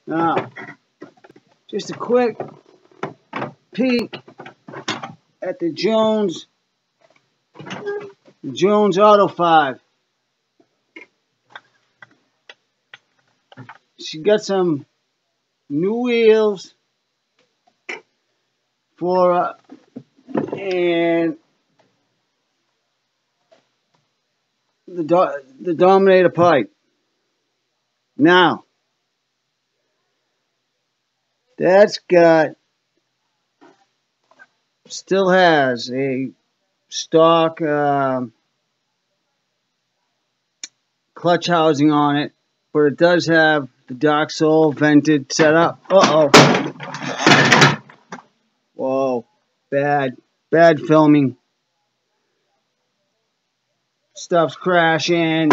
Now, just a quick peek at the Jones Auto 5. She got some new wheels for and the Dominator pipe. Now, that's got, still has a stock clutch housing on it, but it does have the dark sole vented setup. Whoa, bad filming. Stuff's crashing.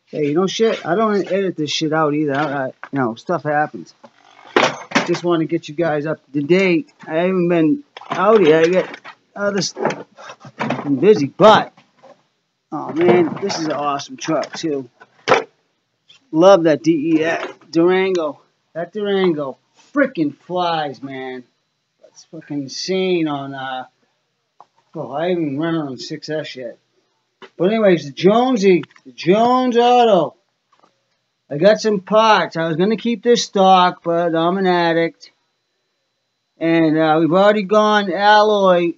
Hey, you know shit, I don't edit this shit out either. You know, stuff happens. Just want to get you guys up to date. I haven't been out here. I get other stuff. Been busy, but oh man, this is an awesome truck too. Love that Durango. That Durango freaking flies, man. That's fucking insane on oh, I haven't even run on 6S yet. But anyways, the Jones Auto. I got some parts. I was going to keep this stock, but I'm an addict. And we've already gone alloy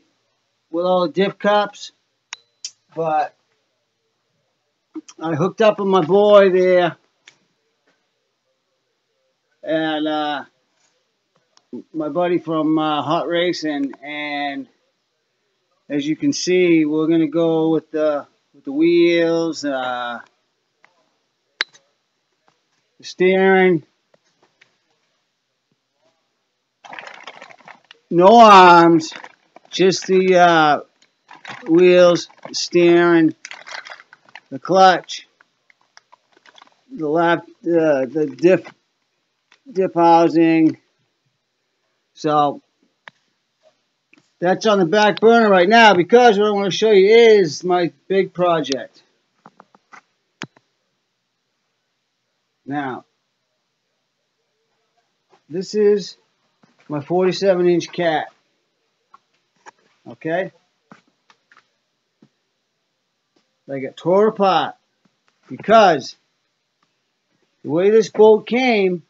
with all the diff cups. But I hooked up with my boy there. And my buddy from Hot Racing. And as you can see, we're going to go with the wheels, the steering, no arms, just the wheels, the steering, the clutch, the diff housing. So that's on the back burner right now because what I want to show you is my big project. Now, this is my 47-inch cat. Okay? I got tore apart because the way this boat came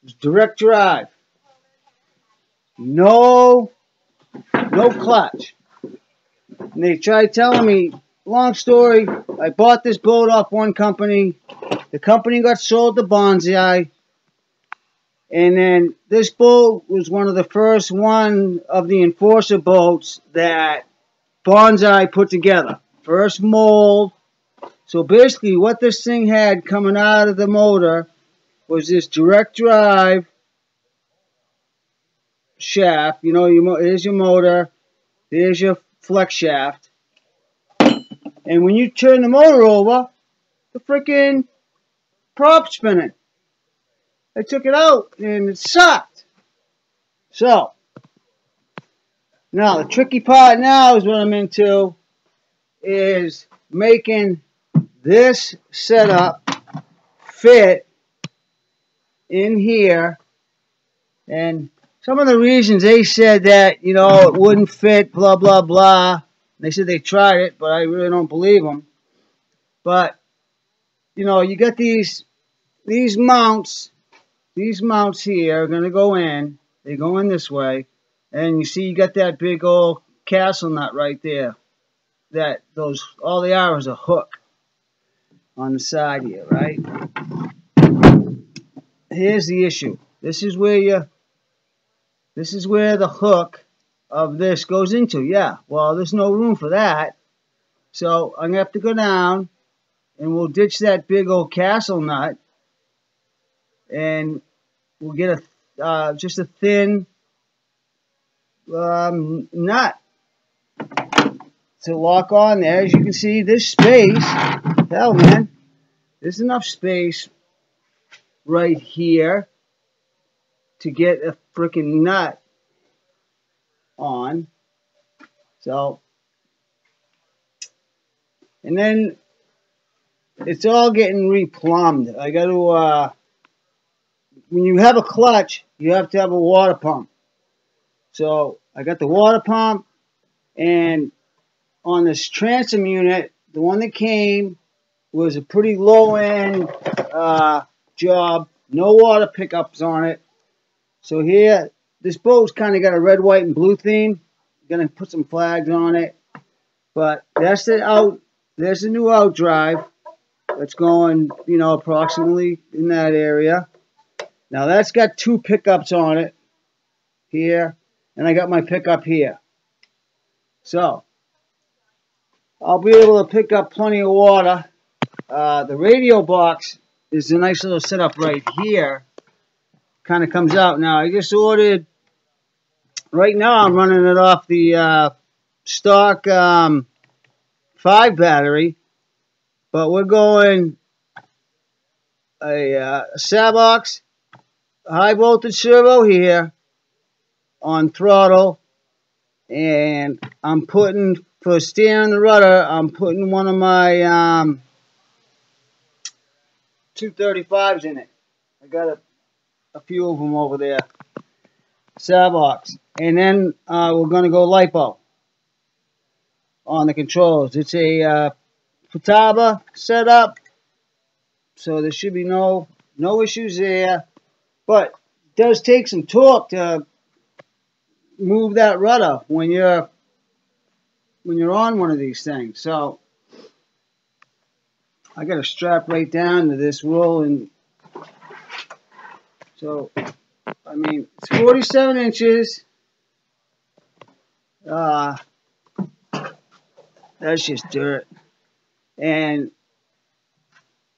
was direct drive. No clutch. And they tried telling me, long story, I bought this boat off one company. The company got sold to Bonzi. And then this boat was one of the first one of the enforcer boats that Bonzi put together. First mold. So basically what this thing had coming out of the motor was this direct drive shaft. You know, here's your motor. There's your flex shaft. And when you turn the motor over, the freaking prop spinning. I took it out and it sucked. So, now the tricky part now is what I'm into is making this setup fit in here. And some of the reasons they said that, you know, it wouldn't fit, blah, blah, blah. They said they tried it, but I really don't believe them. But, you know, you got these mounts. These mounts here are going to go in. They go in this way. And you see you got that big old castle nut right there. All they are is a hook on the side here, right? Here's the issue. This is where the hook of this goes into. Yeah, well, there's no room for that. So I'm going to have to go down and we'll ditch that big old castle nut. And we'll get just a thin nut to lock on there. As you can see, this space, hell man, there's enough space right here to get a freaking nut on. So, and then it's all getting replumbed. I got to, when you have a clutch, you have to have a water pump. So I got the water pump, and on this transom unit, the one that came was a pretty low-end job. No water pickups on it. So here, this boat's kind of got a red, white, and blue theme. Gonna put some flags on it. But that's the out. There's the new outdrive. That's going, you know, approximately in that area. Now that's got 2 pickups on it here, and I got my pickup here. So I'll be able to pick up plenty of water. The radio box is a nice little setup right here. Kind of comes out. Now I just ordered. Right now I'm running it off the stock 5 battery, but we're going a Sabox high voltage servo here on throttle, and I'm putting, for steering the rudder, I'm putting one of my 235s in it. I got a few of them over there, Sabox, and then we're going to go LiPo on the controls. It's a Futaba setup, so there should be no issues there. But it does take some torque to move that rudder when you're on one of these things. So I got to strap right down to this roll, and so I mean it's 47 inches. That's just dirt. And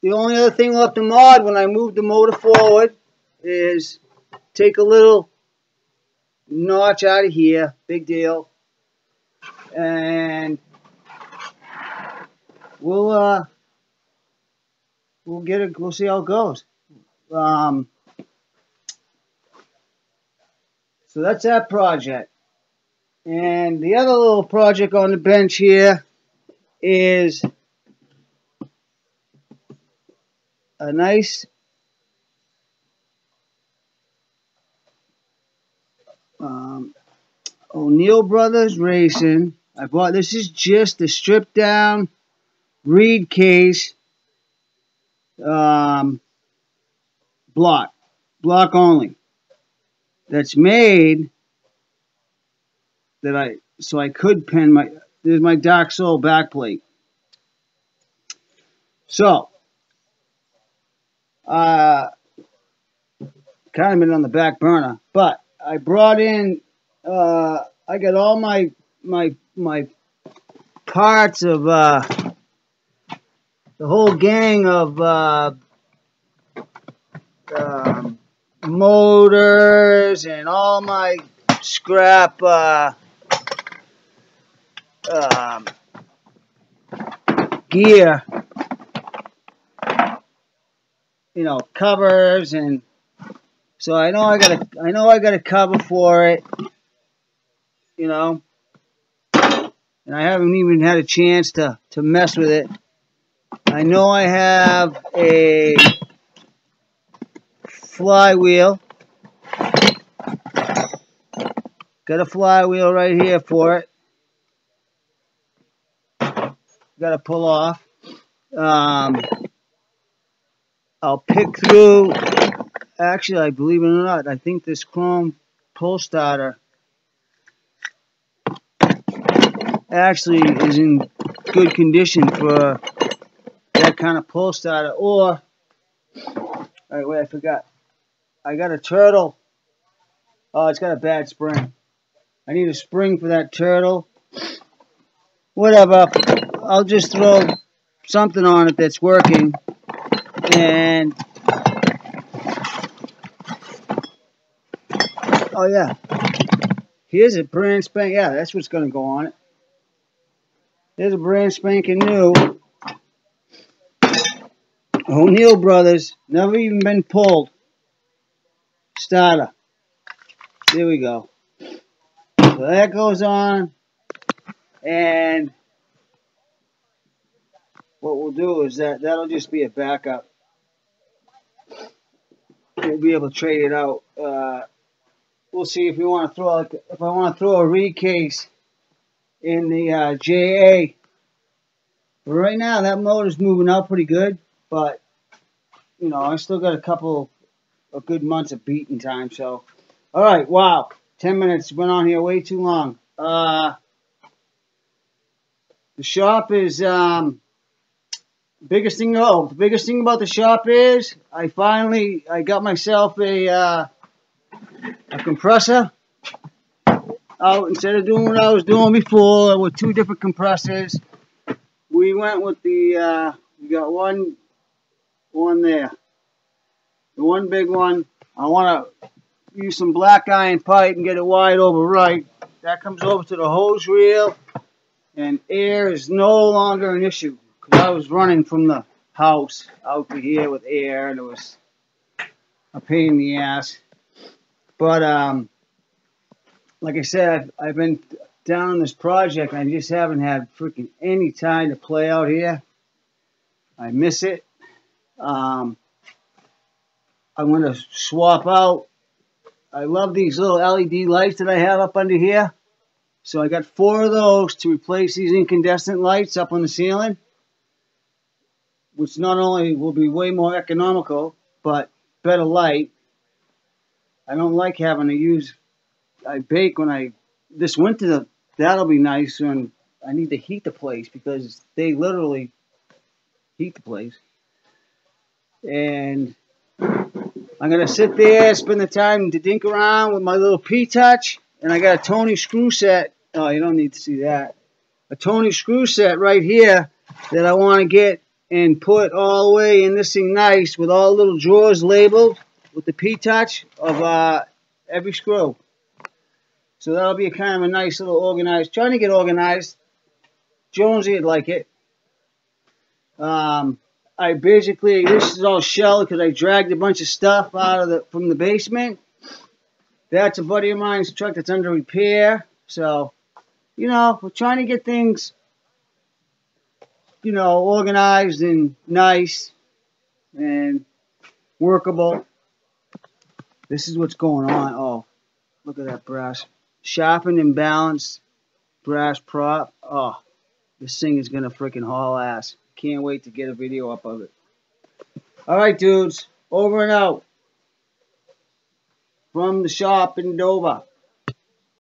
the only other thing left to mod when I move the motor forward is take a little notch out of here, big deal, and we'll get it. We'll see how it goes. So that's that project. And the other little project on the bench here is a nice O'Neill Brothers Racing. I bought, this is just a stripped down Reed case, block only. That's made that so I could pin my, there's my Dark Soul backplate. So, kind of been on the back burner, but I brought in, I got all my parts of the whole gang of motors and all my scrap gear, you know, covers, and so I know I got a cover for it, you know, and I haven't even had a chance to mess with it. I know I have a flywheel. Got a flywheel right here for it. Got to pull off. I'll pick through. Actually, I believe it or not, I think this chrome pull starter actually is in good condition for that kind of pull starter. Or, alright, wait, I forgot. I got a turtle. Oh, it's got a bad spring. I need a spring for that turtle. Whatever. I'll just throw something on it that's working. And oh yeah, here's a brand spanking. Yeah, that's what's going to go on it. There's a brand spanking new O'Neill Brothers, never even been pulled starter. There we go. So that goes on, and what we'll do is that'll just be a backup. We'll be able to trade it out. We'll see if we want to throw if I want to throw a Reed case in the JA. But right now that motor's moving out pretty good, but you know I still got a couple of good months of beating time. So, all right, wow, 10 minutes went on here way too long. The shop is biggest thing. Oh, the biggest thing about the shop is I got myself a compressor out instead of doing what I was doing before with 2 different compressors. We went with the we got one there, the one big one. I want to use some black iron pipe and get it wide over right. That comes over to the hose reel, and air is no longer an issue because I was running from the house out to here with air, and it was a pain in the ass. But like I said, I've been down on this project, and I just haven't had freaking any time to play out here. I miss it. I'm going to swap out. I love these little LED lights that I have up under here. So I got 4 of those to replace these incandescent lights up on the ceiling, which not only will be way more economical, but better light. I don't like having to use, I bake when this winter, that'll be nice when I need to heat the place because they literally heat the place. And I'm going to sit there, spend the time to dink around with my little P-Touch. And I got a Tony screw set. Oh, you don't need to see that. A Tony screw set right here that I want to get and put all the way in this thing nice with all the little drawers labeled with the P-Touch of every screw. So that'll be a kind of a nice little organized, trying to get organized. Jonesy would like it. I basically, this is all shell because I dragged a bunch of stuff out of from the basement. That's a buddy of mine's truck that's under repair. So, you know, we're trying to get things, you know, organized and nice and workable. This is what's going on. Oh, look at that brass. Sharpened and balanced brass prop. Oh, this thing is going to freaking haul ass. Can't wait to get a video up of it. All right, dudes. Over and out. From the shop in Dover.